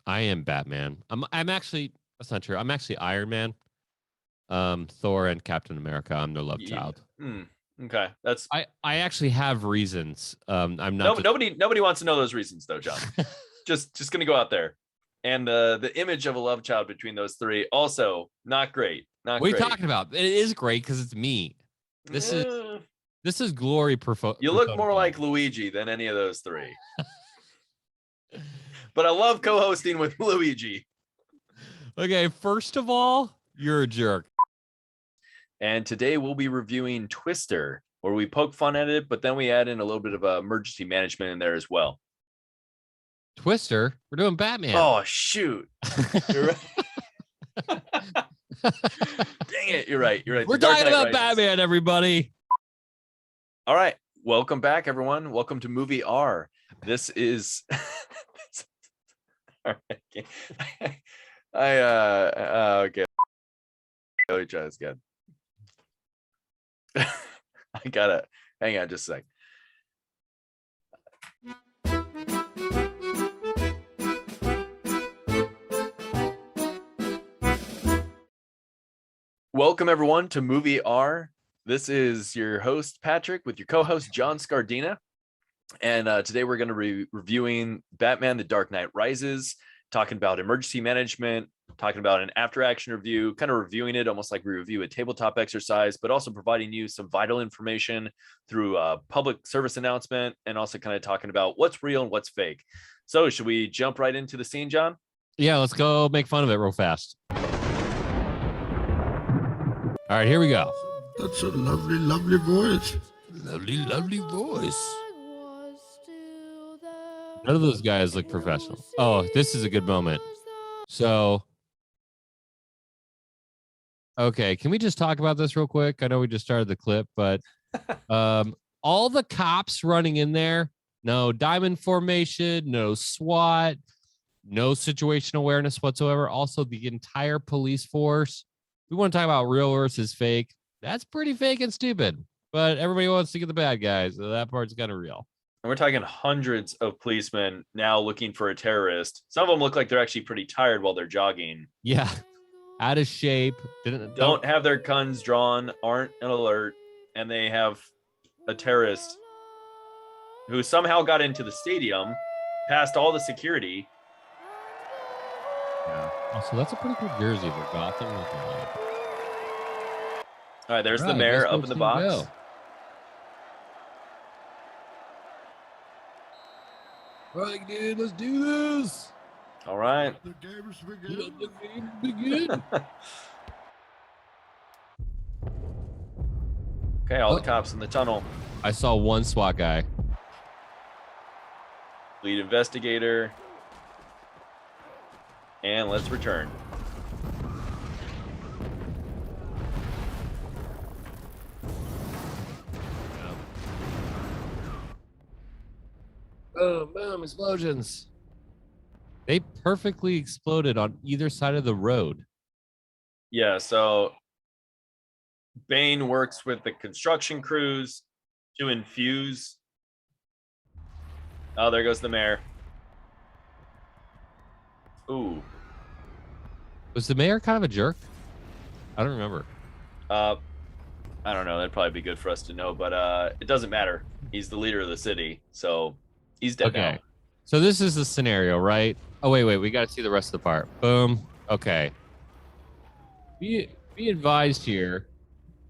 I am Batman. I'm actually, that's not true. I'm actually Iron Man. Thor and Captain America. I'm their love child. Okay, that's I actually have reasons. I'm not nobody wants to know those reasons though, John. just gonna go out there. And the image of a love child between those three also not great. Not what great. are you talking about? It is great because it's me. This is glory. You look more like Luigi than any of those three. But I love co-hosting with Luigi. Okay, first of all, you're a jerk. And today we'll be reviewing Twister, where we poke fun at it, but then we add in a little bit of emergency management in there as well. Twister? We're doing Batman. Oh, shoot. You're right. Dang it. You're right. We're talking about Batman, everybody. All right. Welcome back, everyone. Welcome to Movie AAR. This is... All right. Okay. Let me try this again. I gotta hang on just a sec. Welcome everyone to Movie AAR. This is your host Patrick with your co-host John Scardina, and today we're going to be reviewing Batman: The Dark Knight Rises, talking about emergency management, talking about an after action review, kind of reviewing it almost like we review a tabletop exercise, but also providing you some vital information through a public service announcement, and also kind of talking about what's real and what's fake. So should we jump right into the scene, John? Yeah, let's go make fun of it real fast. All right, here we go. That's a lovely, lovely voice. Lovely, lovely voice. None of those guys look professional. Oh, this is a good moment. So, okay, can we just talk about this real quick? I know we just started the clip, but all the cops running in there, no diamond formation, no SWAT, no situational awareness whatsoever. Also, the entire police force. We want to talk about real versus fake. That's pretty fake and stupid, but everybody wants to get the bad guys. So that part's kind of real. And we're talking hundreds of policemen now looking for a terrorist. Some of them look like they're actually pretty tired while they're jogging. Yeah, out of shape. Don't have their guns drawn, aren't an alert, and they have a terrorist who somehow got into the stadium, past all the security. Yeah. Also, that's a pretty cool jersey for Gotham. All right, there's the mayor up in the box. All right, dude, let's do this. All right. The games begin. Let the game begin. Okay, all the cops in the tunnel. I saw one SWAT guy. Lead investigator. And let's return. Boom, boom, explosions. They perfectly exploded on either side of the road. Yeah, so Bane works with the construction crews to infuse. Oh, there goes the mayor. Ooh. Was the mayor kind of a jerk? I don't remember. I don't know. That'd probably be good for us to know, but it doesn't matter. He's the leader of the city, so he's dead now. So this is the scenario, right? Oh, wait. We got to see the rest of the part. Boom. Okay. Be advised here.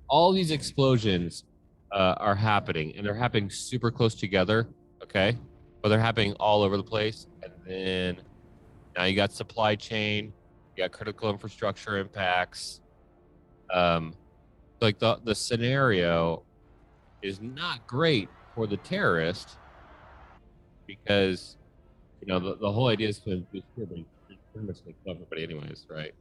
All these explosions are happening, and they're happening super close together, okay? But they're happening all over the place. And then now you got supply chain, you got critical infrastructure impacts. Like the scenario is not great for the terrorist because, you know, the whole idea is to induce fear, but pretty much like everybody anyways, right?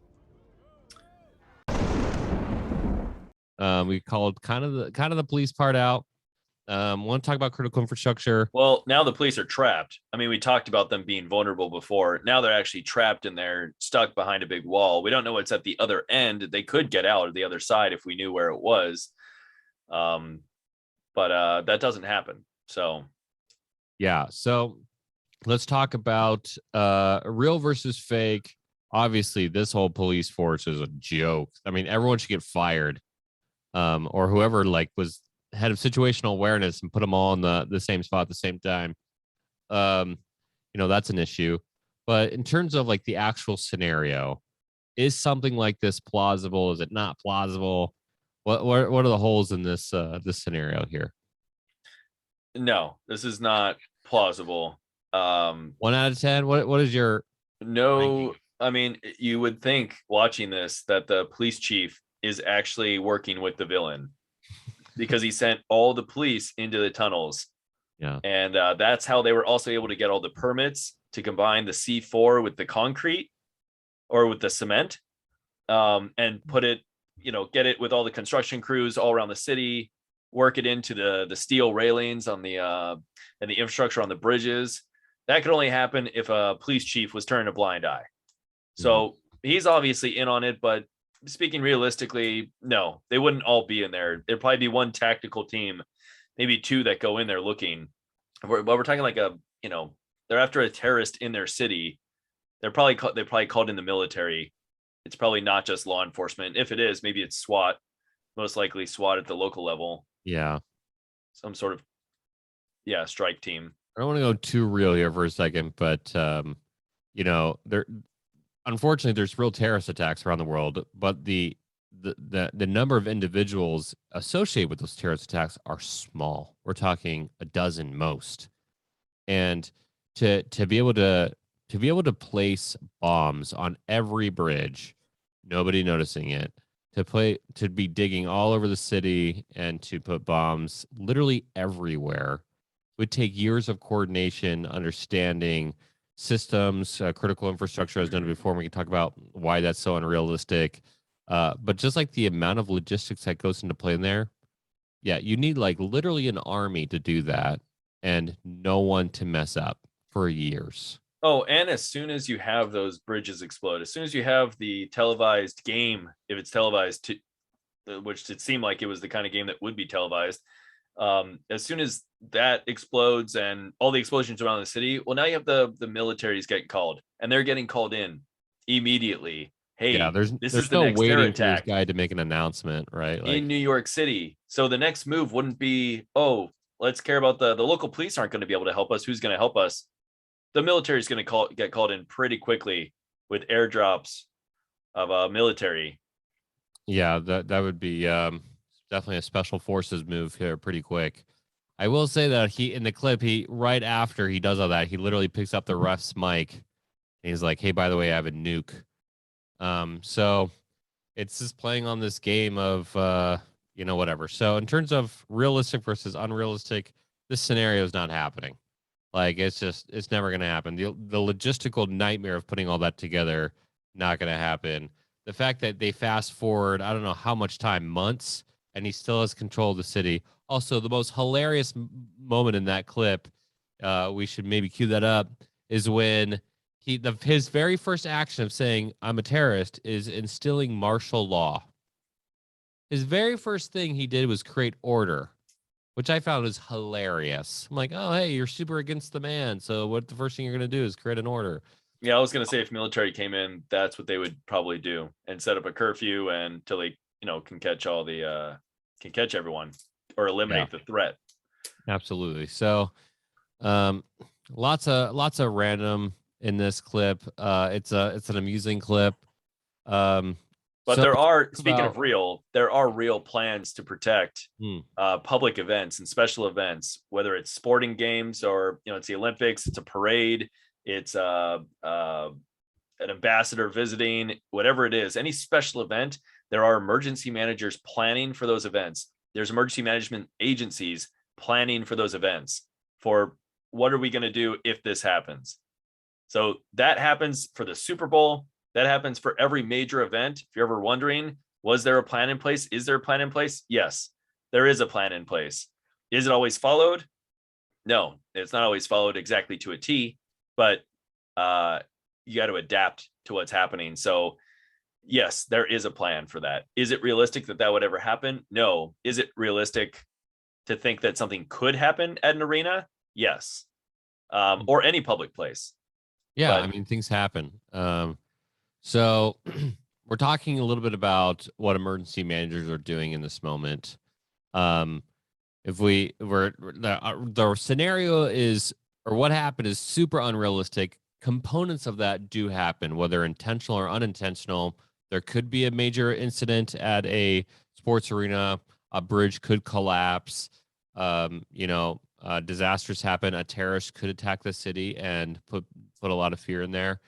We called kind of the police part out. Want to talk about critical infrastructure. Well, now the police are trapped. I mean, we talked about them being vulnerable before. Now they're actually trapped and they're stuck behind a big wall. We don't know what's at the other end. They could get out of the other side if we knew where it was. But that doesn't happen. So, yeah. So let's talk about real versus fake. Obviously, this whole police force is a joke. I mean, everyone should get fired, or whoever like was head of situational awareness and put them all in the same spot at the same time. Um, that's an issue. But in terms of like the actual scenario, is something like this plausible? Is it not plausible? What are the holes in this scenario here? No, this is not plausible. 1 out of 10. What is your No, ranking? I mean, you would think watching this that the police chief is actually working with the villain because he sent all the police into the tunnels. Yeah. And that's how they were also able to get all the permits to combine the C4 with the concrete or with the cement, and put it, get it with all the construction crews all around the city, work it into the steel railings on the and the infrastructure on the bridges. That could only happen if a police chief was turning a blind eye. So he's obviously in on it, but speaking realistically, no, they wouldn't all be in there. There'd probably be one tactical team, maybe two that go in there looking. But we're talking like they're after a terrorist in their city. They probably called in the military. It's probably not just law enforcement. If it is, maybe it's SWAT, most likely SWAT at the local level, Yeah. some sort of strike team. I don't want to go too real here for a second, but there unfortunately there's real terrorist attacks around the world, but the number of individuals associated with those terrorist attacks are small. We're talking a dozen most. And to be able to place bombs on every bridge, nobody noticing it, to be digging all over the city and to put bombs literally everywhere would take years of coordination, understanding systems, critical infrastructure, as done before. We can talk about why that's so unrealistic. But just like the amount of logistics that goes into play in there, yeah, you need like literally an army to do that and no one to mess up for years. Oh, and as soon as you have those bridges explode, as soon as you have the televised game, if it's televised to, which it seemed like it was the kind of game that would be televised, as soon as that explodes and all the explosions around the city, well, now you have the militaries getting called, and they're getting called in immediately. Yeah, Hey, there's this is there's the no next terror waiting for this attack guy to make an announcement, right? in Like, New York City. So the next move wouldn't be, oh, let's care about the local police aren't going to be able to help us. Who's going to help us? The military is going to get called in pretty quickly with airdrops of military. yeah, that would be definitely a special forces move here pretty quick. I will say that he in the clip, he right after he does all that, he literally picks up the ref's mic and he's like, "Hey, by the way, I have a nuke." So it's just playing on this game of whatever. So in terms of realistic versus unrealistic, this scenario is not happening. Like it's never gonna happen. The logistical nightmare of putting all that together, not gonna happen. The fact that they fast forward, I don't know how much time, months, and he still has control of the city. Also, the most hilarious moment in that clip, we should maybe cue that up, is when his very first action of saying I'm a terrorist is instilling martial law. His very first thing he did was create order, which I found was hilarious. I'm like, oh hey, you're super against the man, so what the first thing you're gonna do is create an order. Yeah, I was going to say if military came in, that's what they would probably do and set up a curfew and until they, can catch can catch everyone or Yeah, eliminate the threat. absolutely. So um lots of random in this clip. It's an amusing clip. But So there are, talk speaking about of real, there are real plans to protect hmm, public events and special events, whether it's sporting games or, it's the Olympics, it's a parade, it's an ambassador visiting, whatever it is, any special event, there are emergency managers planning for those events. There's emergency management agencies planning for those events for what are we going to do if this happens? So that happens for the Super Bowl. That happens for every major event. If you're ever wondering, was there a plan in place? Is there a plan in place? Yes, there is a plan in place. Is it always followed? No, it's not always followed exactly to a T, but you got to adapt to what's happening. So yes, there is a plan for that. Is it realistic that that would ever happen? No. Is it realistic to think that something could happen at an arena? Yes. or any public place. Yeah, But I mean, things happen. So we're talking a little bit about what emergency managers are doing in this moment. If the scenario is, or what happened is super unrealistic. Components of that do happen, whether intentional or unintentional. There could be a major incident at a sports arena. A bridge could collapse. Disasters happen. A terrorist could attack the city and put a lot of fear in there.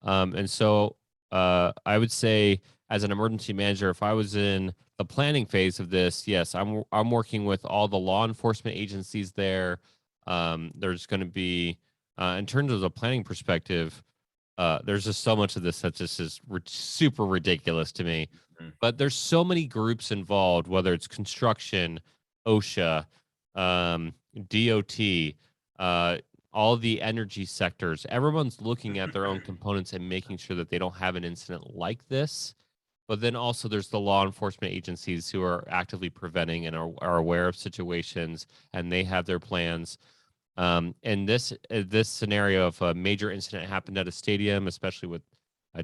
And so I would say, as an emergency manager, if I was in the planning phase of this, yes, I'm working with all the law enforcement agencies there. There's going to be, in terms of the planning perspective, there's just so much of this that just is super ridiculous to me. But there's so many groups involved, whether it's construction, OSHA, DOT, all the energy sectors. Everyone's looking at their own components and making sure that they don't have an incident like this. But then also there's the law enforcement agencies who are actively preventing and are aware of situations, and they have their plans. And this scenario, if a major incident happened at a stadium, especially with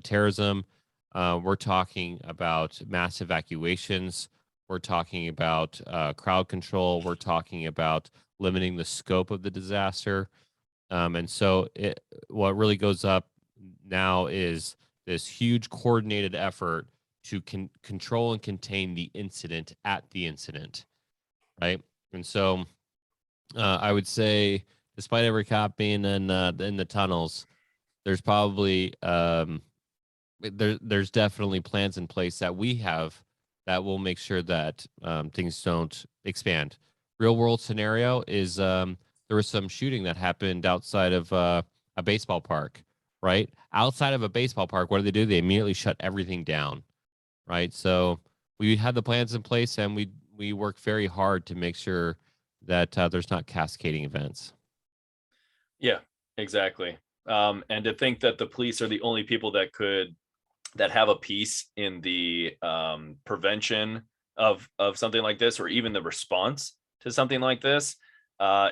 terrorism, we're talking about mass evacuations. We're talking about crowd control. We're talking about limiting the scope of the disaster. And so what really goes up now is this huge coordinated effort to control and contain the incident at the incident, right? And so I would say, despite every cop being in the tunnels, there's probably there's definitely plans in place that we have that will make sure that things don't expand. Real world scenario is there was some shooting that happened outside of a baseball park, right? Outside of a baseball park, what do? They immediately shut everything down, right? So we had the plans in place, and we work very hard to make sure that there's not cascading events. yeah, exactly. And to think that the police are the only people that have a piece in the prevention of something like this, or even the response to something like this,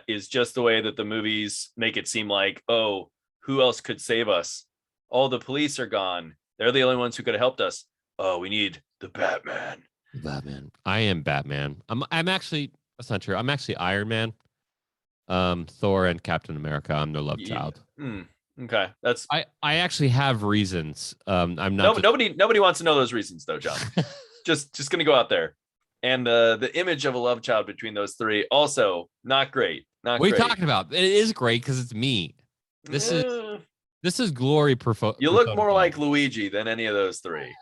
is just the way that the movies make it seem like, oh, who else could save us? Oh, the police are gone. They're the only ones who could have helped us. Oh, we need the Batman. Batman. I am Batman. I'm actually, that's not true. I'm actually Iron Man. Thor and Captain America. I'm their love child. Okay, that's I actually have reasons. I'm not. Nobody wants to know those reasons, though, John. just gonna go out there, and the image of a love child between those three, also not great. Not what are great. you talking about? It is great because it's me. This is glory. You look more like Luigi than any of those three.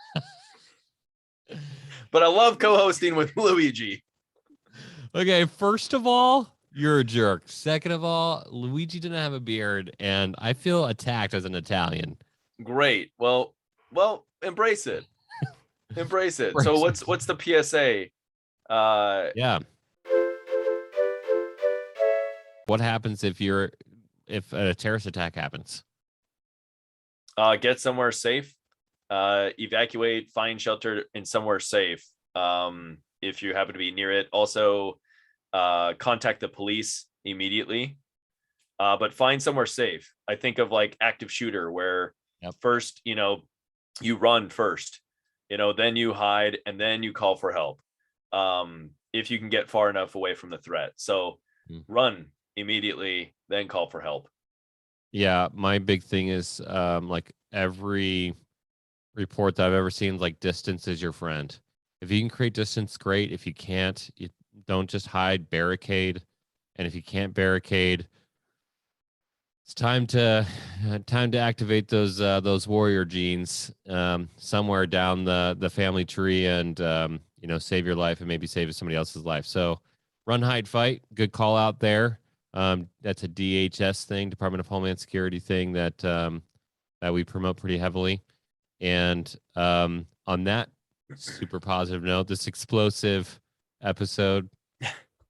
But I love co-hosting with Luigi. Okay, first of all, you're a jerk. Second of all, Luigi didn't have a beard, and I feel attacked as an Italian. Great. Well, embrace it. Embrace it. So what's the PSA? Yeah. What happens if a terrorist attack happens? Get somewhere safe. Evacuate, find shelter in somewhere safe. If you happen to be near it. Also, contact the police immediately. But find somewhere safe. I think of like active shooter, where first, you run first, then you hide, and then you call for help. If you can get far enough away from the threat. So run immediately, then call for help. Yeah, my big thing is like every report that I've ever seen, like distance is your friend. If you can create distance, great. If you can't, you don't just hide, barricade. And if you can't barricade, it's time to activate those warrior genes somewhere down the family tree, and save your life and maybe save somebody else's life. So run, hide, fight. Good call out there. That's a DHS thing, Department of Homeland Security thing that we promote pretty heavily. And on that super positive note, this explosive episode.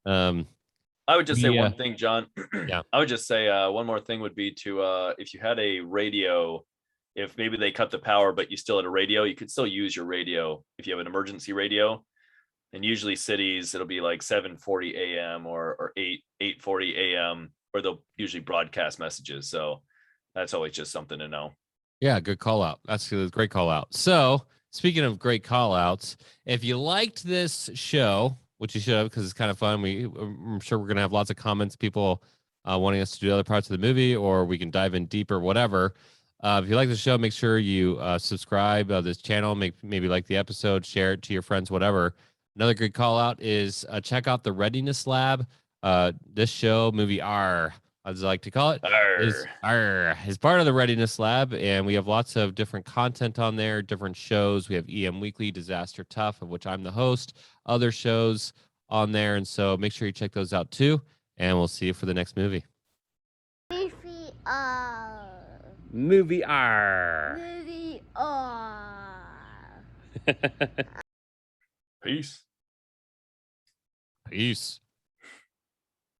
I would just say one thing, John. Yeah. I would just say one more thing would be to, if you had a radio, if maybe they cut the power, but you still had a radio, you could still use your radio if you have an emergency radio. And usually cities, it'll be like 7:40 a.m. or 8:40 a.m. or they'll usually broadcast messages. So that's always just something to know. Yeah, good call out. That's a great call out. So, speaking of great call outs, if you liked this show, which you should have because it's kind of fun, I'm sure we're going to have lots of comments, people wanting us to do other parts of the movie, or we can dive in deeper, whatever. If you like the show, make sure you subscribe this channel, maybe like the episode, share it to your friends, whatever. Another good call out is check out the Readiness Lab. This show, MOVIE AAR, as I like to call it, is part of the Readiness Lab, and we have lots of different content on there, different shows. We have EM Weekly, Disaster Tough, of which I'm the host, other shows on there, and so make sure you check those out too, and we'll see you for the next movie. MOVIE AAR. MOVIE AAR. MOVIE AAR. Peace. Peace.